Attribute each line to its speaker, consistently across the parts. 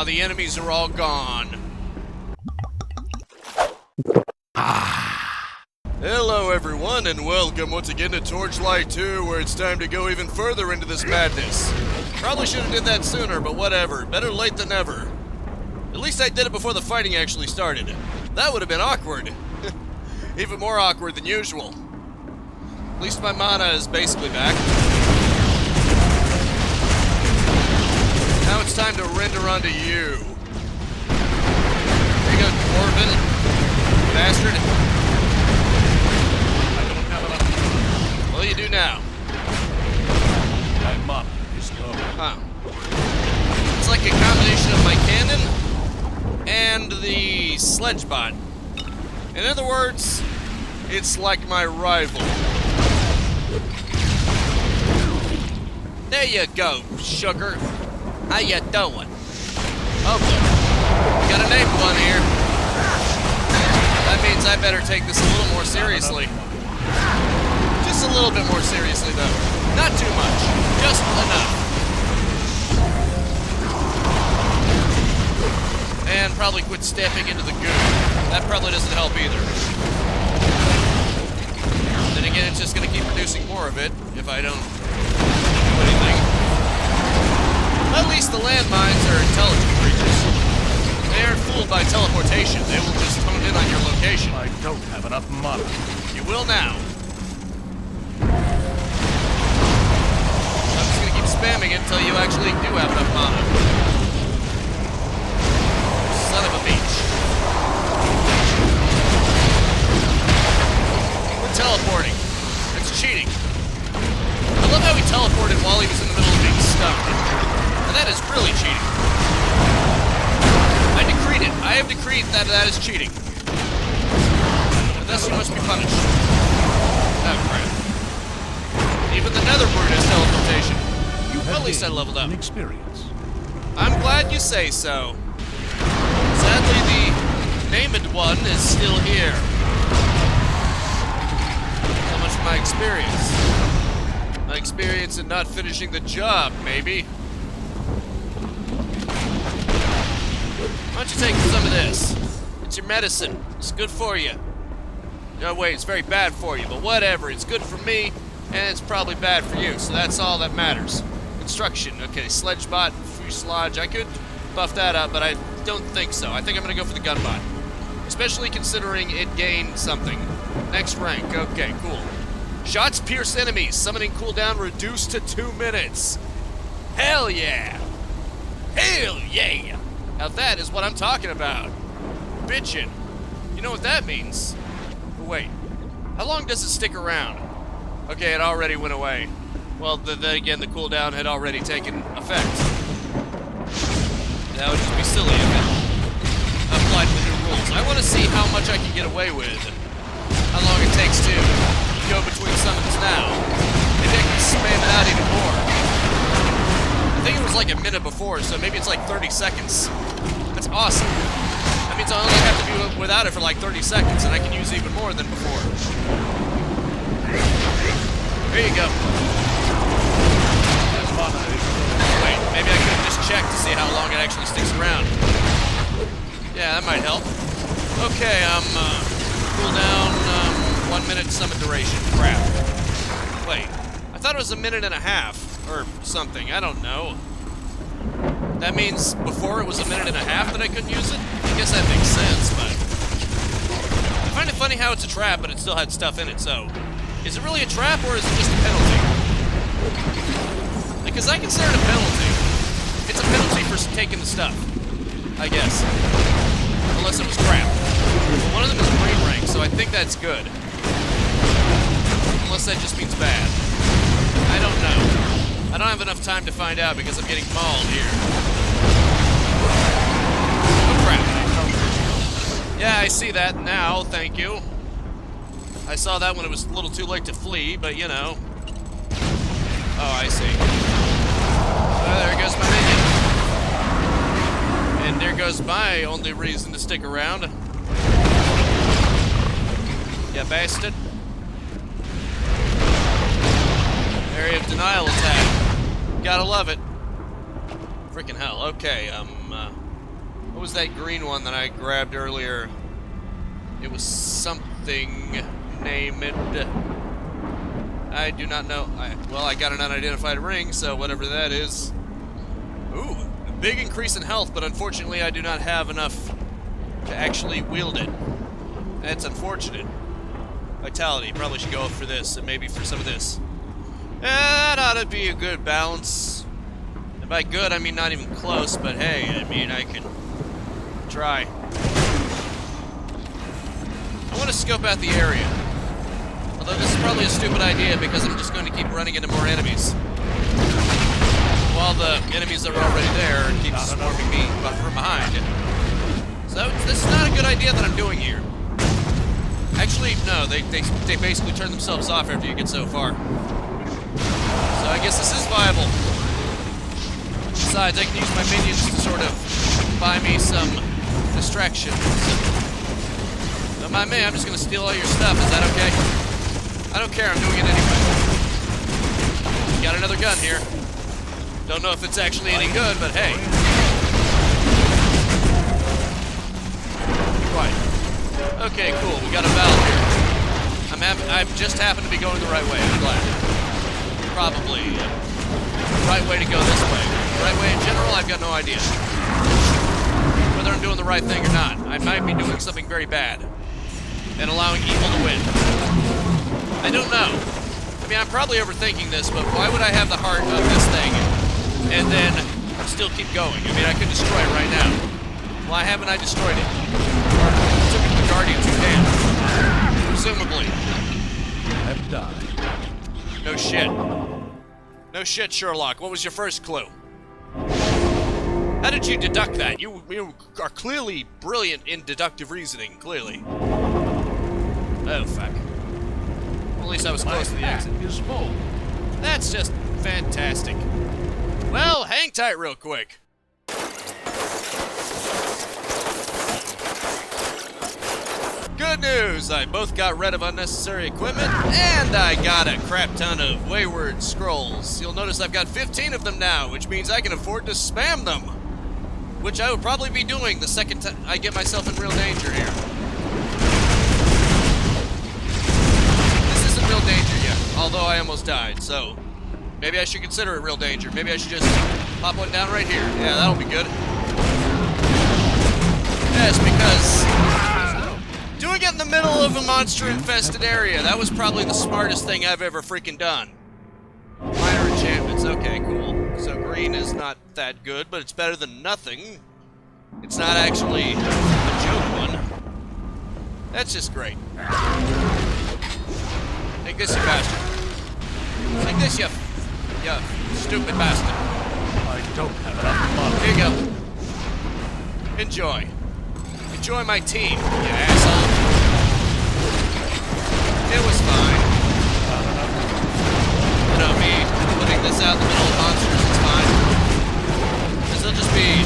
Speaker 1: while the enemies are all gone. Hello everyone, and welcome once again to Torchlight 2, where it's time to go even further into this madness. Probably should have did that sooner, but whatever. Better late than never. At least I did it before the fighting actually started. That would have been awkward. Even more awkward than usual. At least my mana is basically back. Now it's time to render onto you. Here you go, Dwarven. Bastard. Well, you do now.
Speaker 2: My mana is gone.
Speaker 1: Huh. It's like a combination of my cannon and the sledge bot. In other words, it's like my rival. There you go, sugar. How you doing? Oh, good. Got a named one here. That means I better take this a little more seriously. Just a little bit more seriously, though. Not too much. Just enough. And probably quit stepping into the goo. That probably doesn't help either. Then again, it's just going to keep producing more of it if I don't do anything. At least the landmines are intelligent creatures. They aren't fooled by teleportation. They will just hone in on your location.
Speaker 2: I don't have enough mana.
Speaker 1: You will now. I'm just going to keep spamming it until you actually do have enough mana. Son of a beach. We're teleporting. It's cheating. I love how he teleported while he was in the middle of being stuck. And that is really cheating. I decreed it. I have decreed that that is cheating. And thus you must be punished. Oh, crap. Even the Nether Brute has teleportation. Well, at least I leveled up.
Speaker 2: Experience.
Speaker 1: I'm glad you say so. Sadly, the named one is still here. So much for my experience. My experience in not finishing the job, maybe. Why don't you take some of this? It's your medicine. It's good for you. No, wait, it's very bad for you, but whatever. It's good for me, and it's probably bad for you, so that's all that matters. Construction. Okay, Sledgebot, Fuselage. I could buff that up, but I don't think so. I think I'm going to go for the Gunbot. Especially considering it gained something. Next rank. Okay, cool. Shots pierce enemies. Summoning cooldown reduced to 2 minutes. Hell yeah! Hell yeah! Now that is what I'm talking about. Bitchin'. You know what that means? But wait. How long does it stick around? Okay, it already went away. Well, then again, the cooldown had already taken effect. That would just be silly if it applied to the new rules. I want to see how much I can get away with. How long it takes to go between summons now. Maybe I can spam it out even more. I think it was like a minute before, so maybe it's like 30 seconds. That's awesome. That means I only have to be without it for like 30 seconds, and I can use even more than before. There you go. Wait, maybe I could have just checked to see how long it actually sticks around. Yeah, that might help. Okay, cooldown, 1 minute summon duration. Crap. Wait, I thought it was a minute and a half, or something, I don't know. That means before it was a minute and a half that I couldn't use it? I guess that makes sense, but... I find it funny how it's a trap, but it still had stuff in it, so... Is it really a trap, or is it just a penalty? Because I consider it a penalty. It's a penalty for taking the stuff, I guess. Unless it was crap. But one of them is green rank, so I think that's good. Unless that just means bad. I don't know. I don't have enough time to find out because I'm getting mauled here. Oh, crap. Yeah, I see that now, thank you. I saw that when it was a little too late to flee, but you know. Oh, I see. There goes my minion. And there goes my only reason to stick around. Yeah, bastard. Area of denial attack. Gotta love it. Freaking hell. Okay, What was that green one that I grabbed earlier? It was something named... I do not know. Well, I got an unidentified ring, so whatever that is. Ooh, a big increase in health, but unfortunately I do not have enough to actually wield it. That's unfortunate. Vitality, probably should go for this, and maybe for some of this. That ought to be a good balance. And by good, I mean not even close, but hey, I mean, I can try. I want to scope out the area. Although this is probably a stupid idea because I'm just going to keep running into more enemies. While the enemies that are already there keep swarming me from behind. So this is not a good idea that I'm doing here. Actually, no, they basically turn themselves off after you get so far. So I guess this is viable. Besides, I can use my minions to sort of buy me some distractions. So my man, I'm just going to steal all your stuff. Is that okay? I don't care, I'm doing it anyway. Got another gun here. Don't know if it's actually any good, but hey. Right. Okay, cool. We got a valve here. I just happen to be going the right way. I'm glad. Probably the right way to go this way. The right way in general, I've got no idea. Whether I'm doing the right thing or not, I might be doing something very bad and allowing evil to win. I don't know. I mean, I'm probably overthinking this, but why would I have the heart of this thing and then still keep going? I mean, I could destroy it right now. Why haven't I destroyed it? Or took it to the Guardians who can. Presumably.
Speaker 2: I've died.
Speaker 1: No shit. No shit, Sherlock. What was your first clue? How did you deduct that? You are clearly brilliant in deductive reasoning, clearly. Oh, fuck. Well, at least I was close to the exit.
Speaker 2: Is full.
Speaker 1: That's just fantastic. Well, hang tight real quick. Good news! I both got rid of unnecessary equipment, and I got a crap ton of wayward scrolls. You'll notice I've got 15 of them now, which means I can afford to spam them. Which I will probably be doing the second time I get myself in real danger here. This isn't real danger yet, although I almost died, so maybe I should consider it real danger. Maybe I should just pop one down right here. Yeah, that'll be good. Yes, because doing it in the middle of a monster-infested area, that was probably the smartest thing I've ever freaking done. Minor enchantments, okay, cool. So green is not that good, but it's better than nothing. It's not actually a joke one. That's just great. Take this, you bastard. Take this, you stupid bastard.
Speaker 2: I don't have enough money.
Speaker 1: Here you go. Enjoy. Enjoy my team, you asshole. It was fine. You know, me putting this out in the middle of monsters, it's fine. Because they'll just be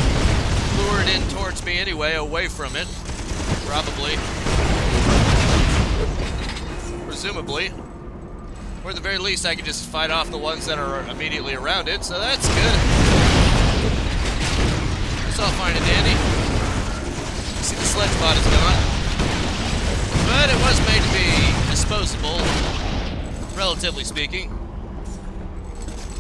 Speaker 1: lured in towards me anyway, away from it. Probably. Presumably. Or at the very least, I can just fight off the ones that are immediately around it, so that's good. It's all fine and dandy. See, the sledge pod is gone. But it was made to be disposable, relatively speaking.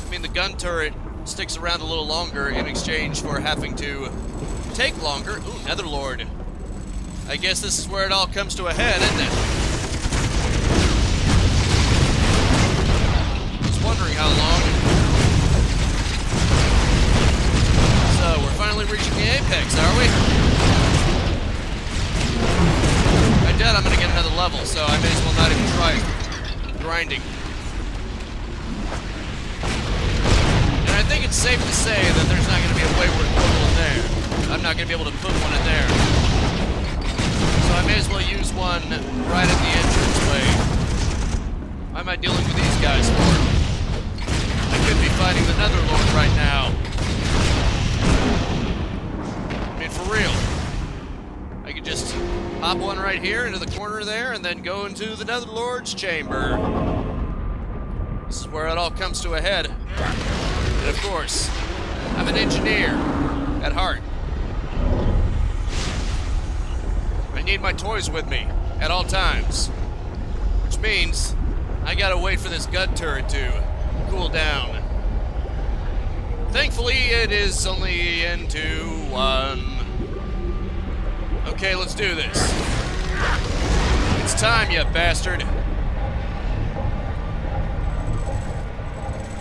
Speaker 1: I mean, the gun turret sticks around a little longer in exchange for having to take longer. Ooh, Netherlord. I guess this is where it all comes to a head, isn't it? Just wondering how long. So, we're finally reaching the apex, are we? I doubt I'm gonna get another level, so I may as well not even try grinding. And I think it's safe to say that there's not gonna be a wayward portal in there. I'm not gonna be able to put one in there. So I may as well use one right at the entranceway. Why am I dealing with these guys for? I could be fighting the Netherlord right now. I mean, for real. I could just hop one right here into the corner there and then go into the Netherlord's chamber. This is where it all comes to a head. And of course, I'm an engineer at heart. need my toys with me at all times. Which means I gotta wait for this gun turret to cool down. Thankfully, it is only into 1. Okay, let's do this. It's time, you bastard.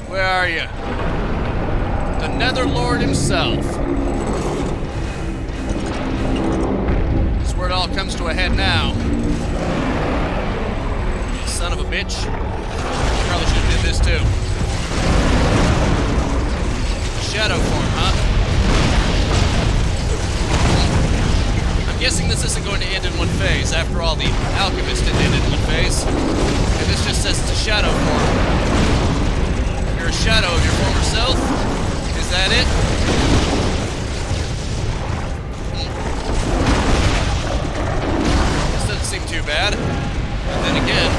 Speaker 1: Where are you? The Netherlord himself. This is where it all comes to a head now. You son of a bitch. Probably should have did this too. Shadow form, huh? I'm guessing this isn't going to end in one phase. After all, the alchemist didn't end in one phase. And this just says it's a shadow form. You're a shadow of your former self? Is that it? This doesn't seem too bad. But then again...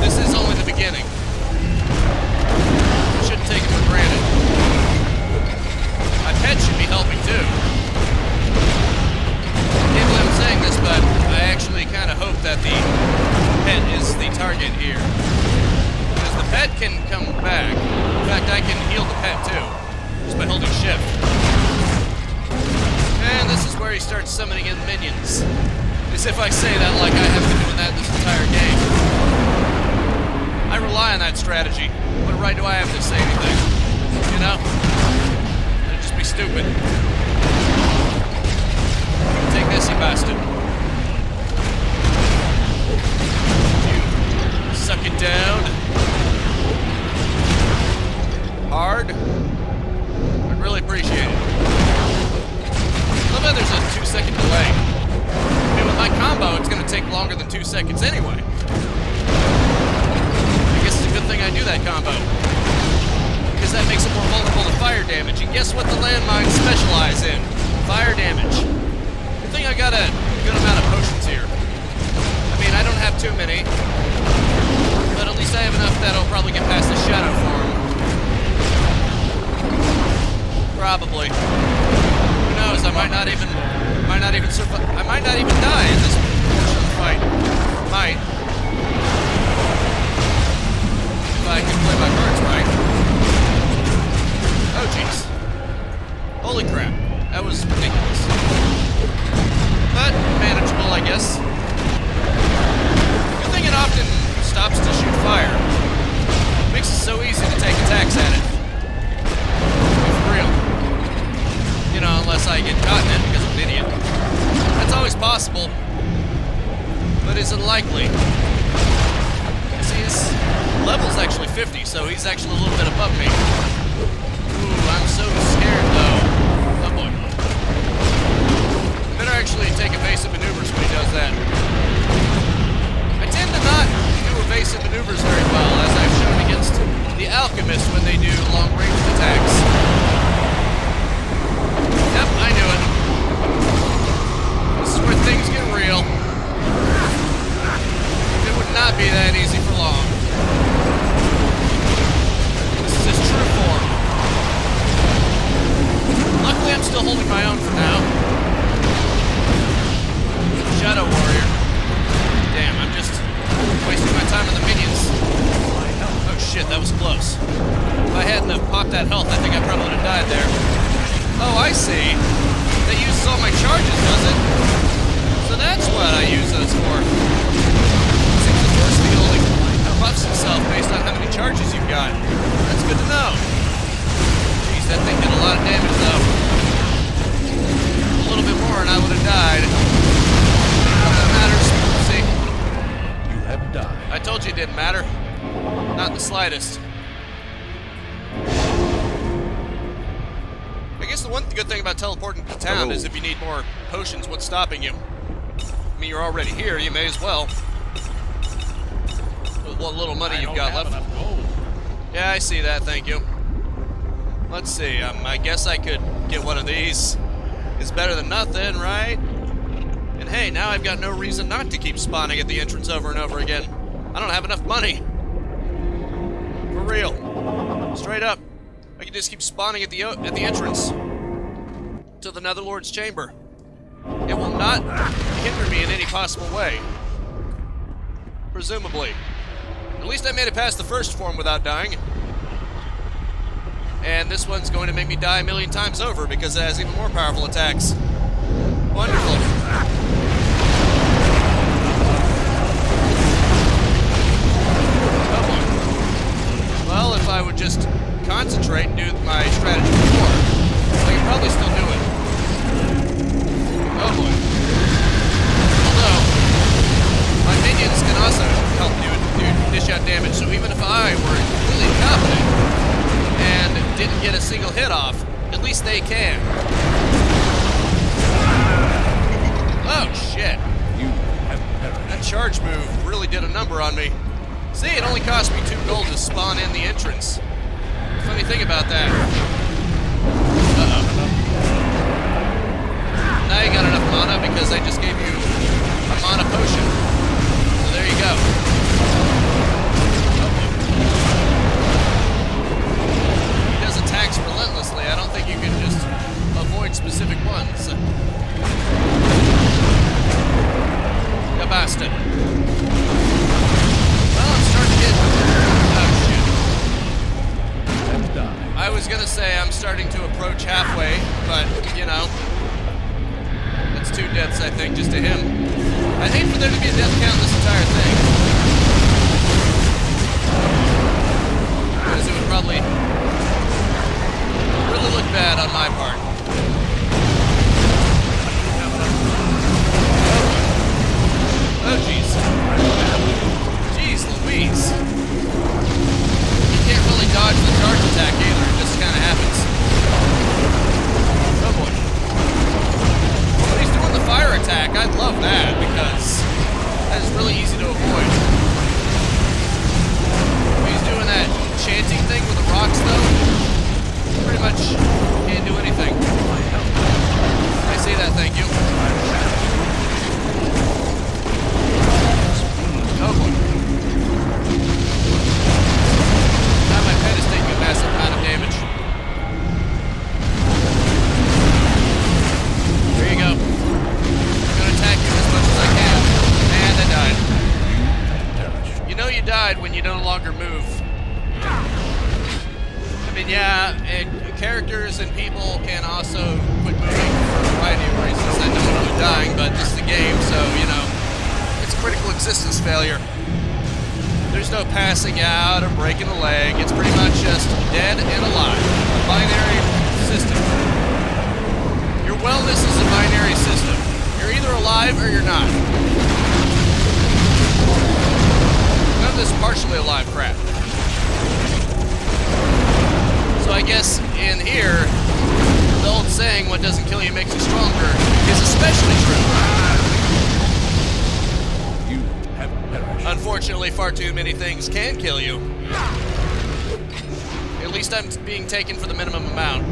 Speaker 1: this is only the beginning. Shouldn't take it for granted. My pet should be helping too. I can't believe I'm saying this, but I actually kind of hope that the pet is the target here. Because the pet can come back. In fact, I can heal the pet too, just by holding shift. And this is where he starts summoning in minions. As if I say that like I have been doing that this entire game. I rely on that strategy. What right do I have to say anything? You know? It'd just be stupid. Take this, you bastard. You suck it down. Hard. I'd really appreciate it. Love how there's a 2-second delay. I mean, with my combo, it's going to take longer than 2 seconds anyway. I guess it's a good thing I do that combo. Because that makes it more vulnerable to fire damage. And guess what the landmines specialize in? Fire damage. Good thing I got a good amount of potions here. I mean, I don't have too many. But at least I have enough that'll probably get past the shadow form. Probably. Who knows? I might not even survive. I might not even die in this portion of the fight. Might. If I can play my cards right. Oh jeez. Holy crap. That was ridiculous. But manageable, I guess. Good thing it often stops to shoot fire. Makes it so easy to take attacks at it. For real. You know, unless I get caught in it because I'm an idiot. That's always possible, but is it likely? See, his level's actually 50, so he's actually a little bit above me. Ooh, I'm so scared though. Oh boy. Better actually take evasive maneuvers when he does that. I tend to not do evasive maneuvers very well, as I've shown against the alchemist when they do long-range attacks. Yep, I knew it. This is where things get real. It would not be that easy for long. This is his true form. Luckily, I'm still holding my own for now. Shadow Warrior. Damn, I'm just wasting my time on the minions. Oh shit, that was close. If I hadn't have popped that health, I think I probably would have died there. Oh, I see. That uses all my charges, does it? So that's what I use those for. Seems the force field only buffs itself based on how many charges you've got. That's good to know. Jeez, that thing did a lot of damage, though. A little bit more and I would have died. Not that matters. See?
Speaker 2: You have died.
Speaker 1: I told you it didn't matter. Not the slightest. I guess the one good thing about teleporting to town is if you need more potions, what's stopping you? I mean, you're already here, you may as well. With what little money you've got left. Yeah, I see that, thank you. Let's see, I guess I could get one of these. It's better than nothing, right? And hey, now I've got no reason not to keep spawning at the entrance over and over again. I don't have enough money. For real. Straight up. I can just keep spawning at the entrance to the Netherlord's chamber. It will not hinder me in any possible way. Presumably. At least I made it past the first form without dying. And this one's going to make me die a million times over because it has even more powerful attacks. Wonderful. Oh boy. Well, if I would just concentrate and do my strategy before, I could probably still do it. Oh boy. Although, my minions can also help dish out damage, so even if I were completely incompetent and didn't get a single hit off, at least they can. Oh shit. That charge move really did a number on me. See, it only cost me 2 gold to spawn in the entrance. Funny thing about that. Uh-oh. Now you got enough mana because I just gave you a mana potion. So there you go. He does attacks relentlessly. I don't think you can just avoid specific ones. You bastard. Well, I'm starting to get... Oh, shit. I was gonna say I'm starting to approach halfway, but, you know... That's 2 deaths, I think, just to him. I'd hate for there to be a death count in this entire thing. Because it would probably really look bad on my part. Oh, jeez. Jeez Louise. You can't really dodge the charge attack either. It just kind of happens. Oh, boy. But he's doing the fire attack. I love that because that is really easy to avoid. When he's doing that chanting thing with the rocks, though, pretty much can't do anything. I see that, thank you. Oh boy. Now my pet is taking a massive amount of damage. There you go. I'm gonna attack you as much as I can. And I died. You know you died when you no longer move. I mean, yeah, characters and people can also quit moving for a variety of reasons. I know I'm dying, but this is a game, so, you know. Critical existence failure. There's no passing out or breaking a leg. It's pretty much just dead and alive. A binary system. Your wellness is a binary system. You're either alive or you're not. None of this partially alive crap. So I guess in here, the old saying, what doesn't kill you makes you stronger, is especially true. Unfortunately, far too many things can kill you. At least I'm being taken for the minimum amount.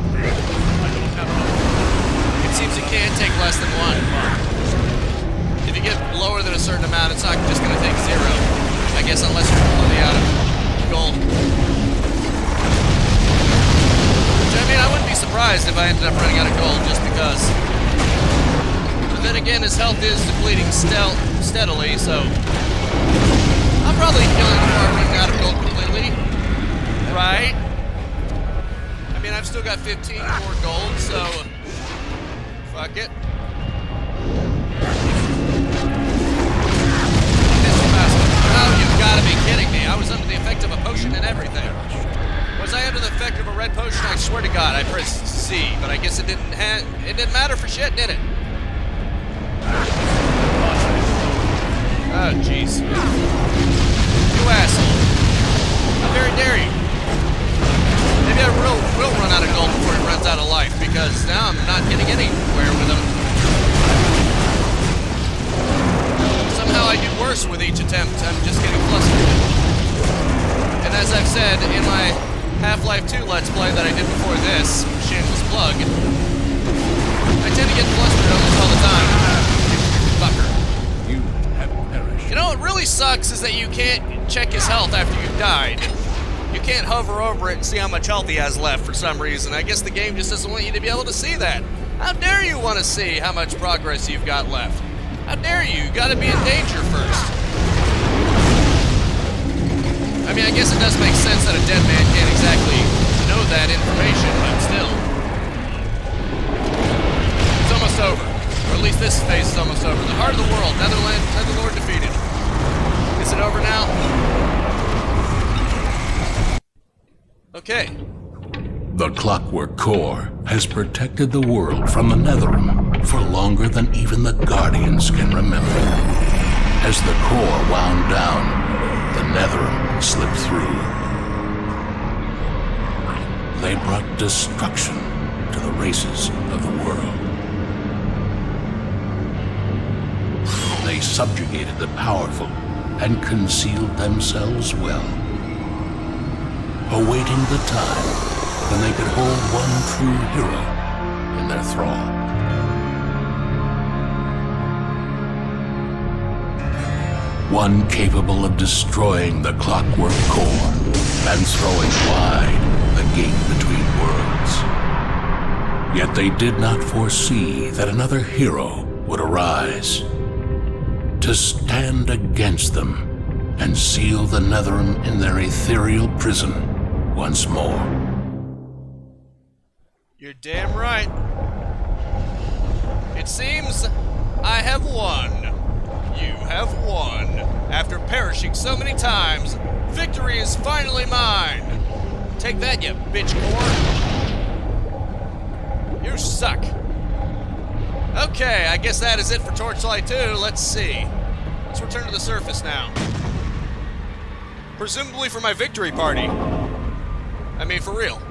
Speaker 1: It seems it can take less than 1. If you get lower than a certain amount, it's not just going to take 0. I guess unless you're completely out of gold. Which, I mean, I wouldn't be surprised if I ended up running out of gold just because. But then again, his health is depleting steadily, so... I'm probably killing before I run out of gold completely. Right? I mean, I've still got 15 more gold, so... Fuck it. Oh, you've got to be kidding me. I was under the effect of a potion and everything. Was I under the effect of a red potion? I swear to God, I pressed C, but I guess it didn't matter for shit, did it? Oh, jeez. You asshole. How very dare you? Maybe I will run out of gold before he runs out of life, because now I'm not getting anywhere with him. Somehow I do worse with each attempt. I'm just getting flustered. And as I've said in my Half-Life 2 Let's Play that I did before this, shameless plug, I tend to get flustered almost all the time. Fucker. You know what really sucks is that you can't check his health after you've died. You can't hover over it and see how much health he has left for some reason. I guess the game just doesn't want you to be able to see that. How dare you want to see how much progress you've got left? How dare you? You gotta be in danger first. I mean, I guess it does make sense that a dead man can't exactly know that information, but still. It's almost over. Or at least this phase is almost over. The heart of the world, Netherlord defeated. Is it over now? Okay.
Speaker 2: The Clockwork Core has protected the world from the Netherrealm for longer than even the Guardians can remember. As the core wound down, the Netherrealm slipped through. They brought destruction to the races of the world. They subjugated the powerful and concealed themselves well, awaiting the time when they could hold one true hero in their thrall. One capable of destroying the Clockwork Core and throwing wide the gate between worlds. Yet they did not foresee that another hero would arise to stand against them and seal the Netherrealm in their ethereal prison once more.
Speaker 1: You're damn right. It seems I have won. You have won. After perishing so many times, victory is finally mine. Take that, you bitch core. You suck. Okay, I guess that is it for Torchlight 2. Let's see. Let's return to the surface now. Presumably for my victory party. I mean, for real.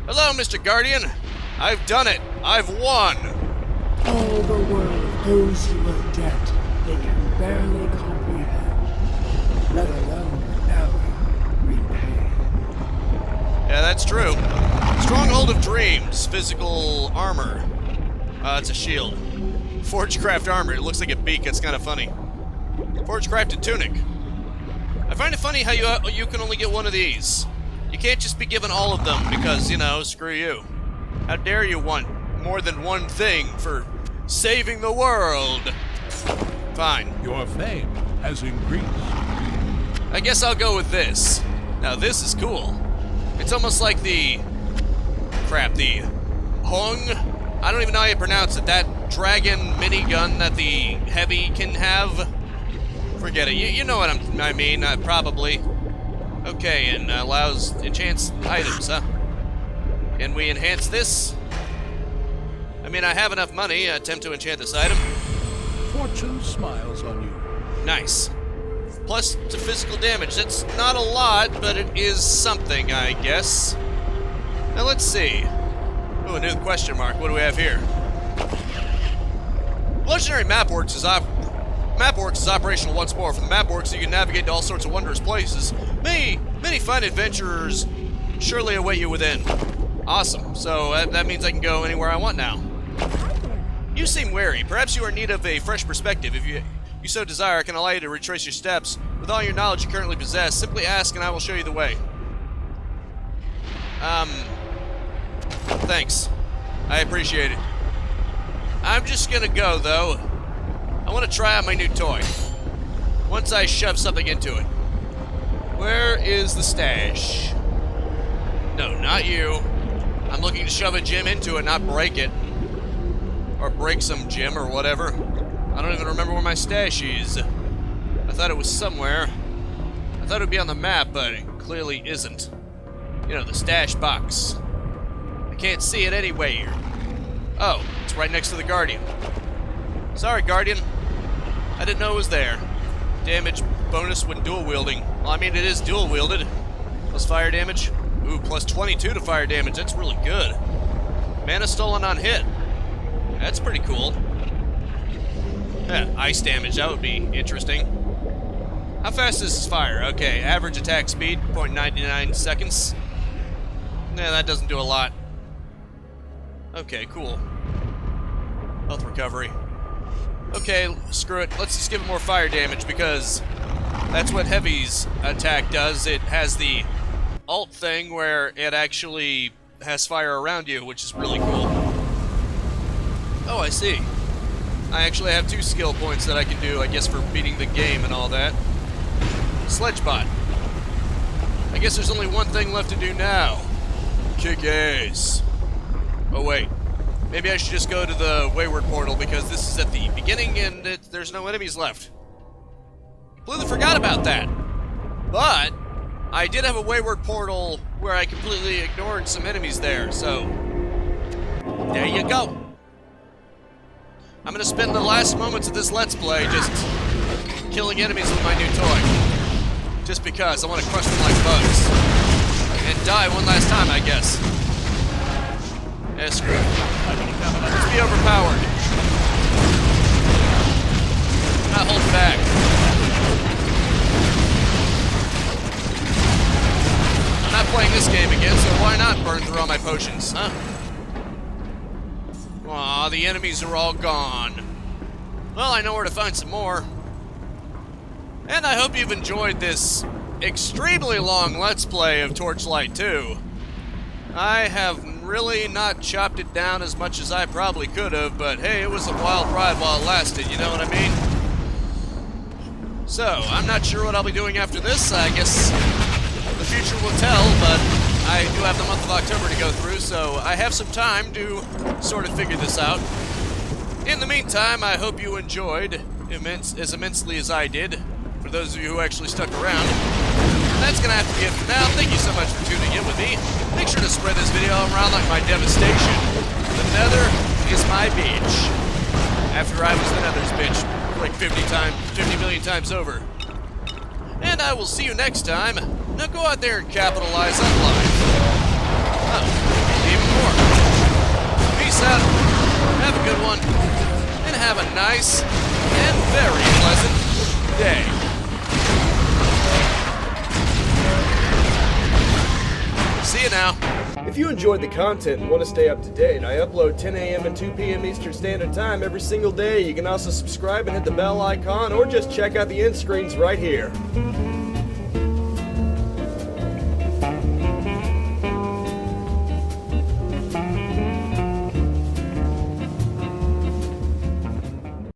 Speaker 1: Hello, Mr. Guardian. I've done it. I've won.
Speaker 3: All the world owes you a debt they can barely comprehend, let alone ever repay.
Speaker 1: Yeah, that's true. Stronghold of Dreams, physical armor. It's a shield. Forgecraft armor. It looks like a beak. It's kind of funny. Forgecrafted tunic. I find it funny how you can only get one of these. You can't just be given all of them because, you know, screw you. How dare you want more than one thing for saving the world? Fine.
Speaker 2: Your fame has increased.
Speaker 1: I guess I'll go with this. Now this is cool. It's almost like the Hung. I don't even know how you pronounce it. That dragon minigun that the heavy can have. Forget it. You know what I mean, probably. Okay, and allows enchants items, huh? Can we enhance this? I mean, I have enough money. Attempt to enchant this item.
Speaker 2: Fortune smiles on you.
Speaker 1: Nice. Plus to physical damage. That's not a lot, but it is something, I guess. Now let's see. Oh, a new question mark. What do we have here? Legendary Mapworks is operational once more. From the Mapworks, you can navigate to all sorts of wondrous places. Many fine adventures surely await you within. Awesome. So that means I can go anywhere I want now. You seem wary. Perhaps you are in need of a fresh perspective. If you so desire, I can allow you to retrace your steps. With all your knowledge you currently possess, simply ask and I will show you the way. Thanks. I appreciate it. I'm just gonna go, though. I want to try out my new toy. Once I shove something into it. Where is the stash? No, not you. I'm looking to shove a gem into it, not break it. Or break some gem or whatever. I don't even remember where my stash is. I thought it was somewhere. I thought it would be on the map, but it clearly isn't. You know, the stash box. I can't see it anywhere. Oh, it's right next to the Guardian. Sorry, Guardian. I didn't know it was there. Damage bonus when dual wielding. Well, I mean, it is dual wielded. Plus fire damage. Ooh, plus 22 to fire damage. That's really good. Mana stolen on hit. That's pretty cool. Yeah, ice damage. That would be interesting. How fast is this fire? Okay, average attack speed, 0.99 seconds. Nah, that doesn't do a lot. Okay, cool. Health recovery. Okay, screw it. Let's just give it more fire damage because that's what Heavy's attack does. It has the alt thing where it actually has fire around you, which is really cool. Oh, I see. I actually have 2 skill points that I can do, I guess, for beating the game and all that. Sledgebot. I guess there's only one thing left to do now. Kick ass. Oh, wait. Maybe I should just go to the Wayward Portal because this is at the beginning and there's no enemies left. Completely forgot about that. But I did have a Wayward Portal where I completely ignored some enemies there, so there you go. I'm gonna spend the last moments of this Let's Play just killing enemies with my new toy. Just because I want to crush them like bugs. And die one last time, I guess. Yeah, screw it. Just be overpowered. Not holding back. I'm not playing this game again, so why not burn through all my potions, huh? Aw, the enemies are all gone. Well, I know where to find some more. And I hope you've enjoyed this extremely long Let's Play of Torchlight 2. I have really not chopped it down as much as I probably could have, but hey, it was a wild ride while it lasted, you know what I mean? So, I'm not sure what I'll be doing after this. I guess the future will tell, but I do have the month of October to go through, so I have some time to sort of figure this out. In the meantime, I hope you enjoyed as immensely as I did, for those of you who actually stuck around. That's gonna have to be it for now. Thank you so much for tuning in with me. Make sure to spread this video around like my devastation. The Nether is my bitch. After I was the Nether's bitch like 50 million times over. And I will see you next time. Now go out there and capitalize on life. Oh, even more. Peace out. Have a good one. And have a nice and very pleasant day. See you now.
Speaker 4: If you enjoyed the content and want to stay up to date, I upload 10 a.m. and 2 p.m. Eastern Standard Time every single day. You can also subscribe and hit the bell icon, or just check out the end screens right here.